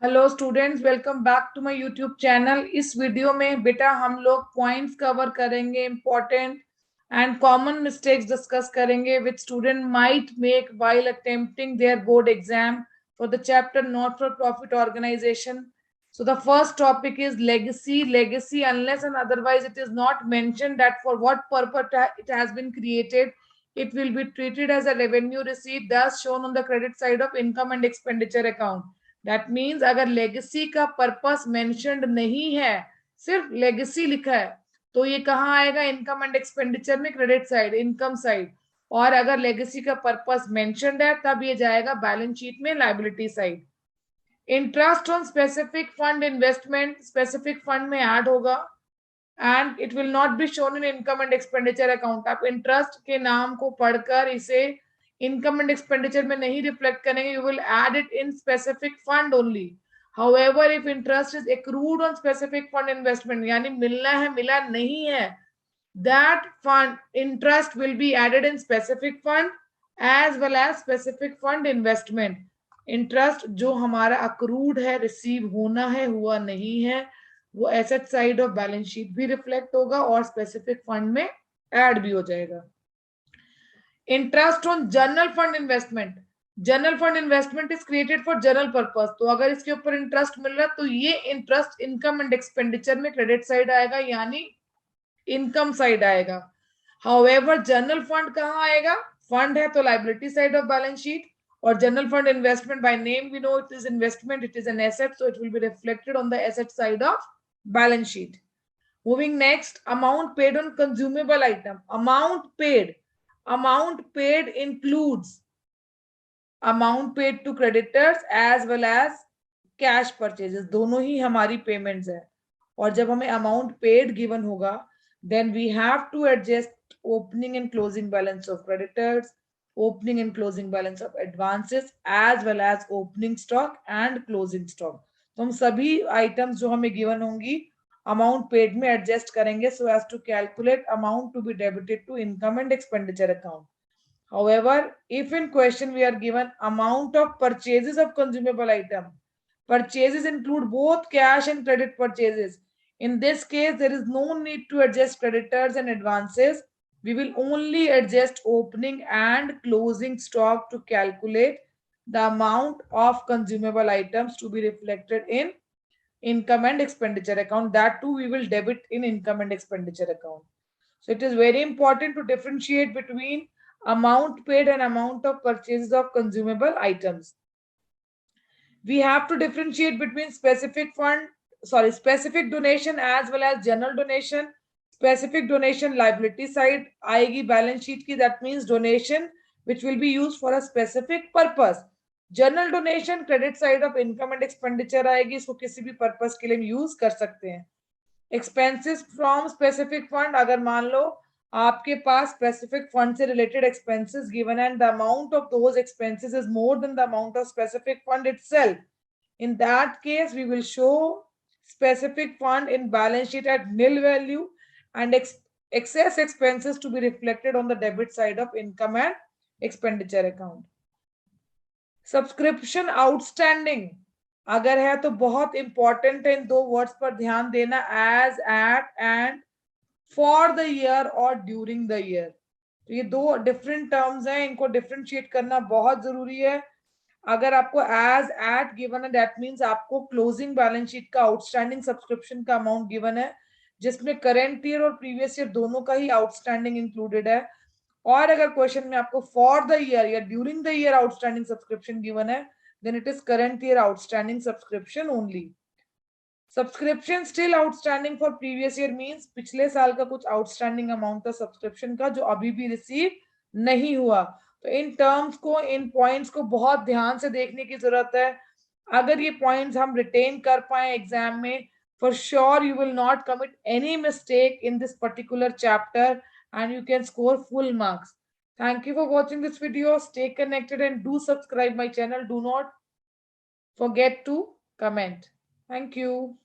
Hello students, welcome back to my YouTube channel. इस video में बेटा हम लोग पॉइंट्स कवर करेंगे, important and common mistakes discuss करेंगे which student might make while attempting their board exam for the chapter not for profit organisation. So the first topic is legacy. Legacy, unless and otherwise it is not mentioned that for what purpose it has been created, it will be treated as a revenue receipt thus shown on the credit side of income and expenditure account. That means अगर legacy का purpose mentioned नहीं है, सिर्फ legacy लिखा है, तो ये कहाँ आएगा? इनकम एंड एक्सपेंडिचर में, क्रेडिट साइड, इनकम साइड. और अगर लेगेसी का पर्पस मेंशन्ड है तब ये जाएगा बैलेंस शीट में, liability side. Interest on specific fund investment specific fund में ऐड होगा and it will not be shown in income and expenditure account. आप इंटरेस्ट के नाम को पढ़कर इसे इनकम एंड एक्सपेंडिचर में नहीं रिफ्लेक्ट करेंगे. You will add it in specific fund only. However, if interest is accrued on specific fund investment, यानी मिलना है मिला नहीं है, that fund interest will be added in specific fund as well as specific fund investment. Interest जो हमारा accrued है, receive होना है, हुआ नहीं है, वो asset side of balance sheet भी रिफ्लेक्ट होगा और स्पेसिफिक फंड में ऐड भी हो जाएगा. Interest on general fund investment. General fund investment is created for general purpose. तो अगर इसके ऊपर इंटरेस्ट मिल रहा है तो ये इंटरेस्ट इनकम एंड एक्सपेंडिचर में क्रेडिट साइड आएगा, यानी इनकम साइड आएगा. हाउएवर जनरल फंड कहाँ आएगा? फंड है तो liability side of balance sheet. और general fund investment by name we know it is investment, it is an asset, so it will be reflected on the asset side of balance sheet. Moving next, amount paid on consumable item. Amount paid includes amount paid to creditors as well as cash purchases. दोनों ही हमारी payments है. और जब हमें amount paid given होगा, then we have to adjust opening and closing balance of creditors, opening and closing balance of advances, as well as opening stock and closing stock. तो हम सभी items जो हमें given होंगी अमाउंट पेड में adjust करेंगे so as to calculate amount to be debited to income and expenditure account. However, if in question we are given amount of purchases of consumable item, purchases include both cash and credit purchases. In this case, there is no need to adjust creditors and advances. We will only adjust opening and closing stock to calculate the amount of consumable items to be reflected in income and expenditure account. That too we will debit in income and expenditure account. So it is very important to differentiate between amount paid and amount of purchases of consumable items. We have to differentiate between specific donation as well as general donation. Specific donation liability side आएगी balance sheet की, that means donation which will be used for a specific purpose. General donation credit side of income and expenditure आएगी, इसको किसी भी purpose के लिए हम use कर सकते हैं. एक्सपेंसेस फ्रॉम स्पेसिफिक फंड, अगर मान लो आपके पास स्पेसिफिक फंड से related expenses given and the amount of those expenses is more than the amount of specific fund itself, in that case we will show specific fund in balance sheet at nil value and excess expenses to be reflected on the debit side of income and expenditure account. Subscription outstanding अगर है तो बहुत important है, इन दो words पर ध्यान देना, as, at and for the year और ड्यूरिंग द ईयर. तो ये दो डिफरेंट टर्म्स हैं, इनको डिफरेंशिएट करना बहुत जरूरी है. अगर आपको एज, एट गिवन है, दैट मींस आपको क्लोजिंग बैलेंस शीट का आउटस्टैंडिंग सब्सक्रिप्शन का अमाउंट गिवन है, जिसमें करेंट ईयर और प्रीवियस ईयर दोनों का ही आउटस्टैंडिंग इंक्लूडेड है. और अगर क्वेश्चन में आपको फॉर द ईयर या during the year outstanding subscription given है, then it is current year outstanding subscription only. Subscription still outstanding for previous year means पिछले साल का कुछ आउटस्टैंडिंग अमाउंट था सब्सक्रिप्शन का जो अभी भी रिसीव नहीं हुआ. तो इन टर्म्स को, इन पॉइंट्स को बहुत ध्यान से देखने की जरूरत है. अगर ये पॉइंट्स हम रिटेन कर पाए एग्जाम में, for sure you will not commit any mistake in this particular chapter and you can score full marks. Thank you for watching this video. Stay connected and do subscribe my channel. Do not forget to comment. Thank you.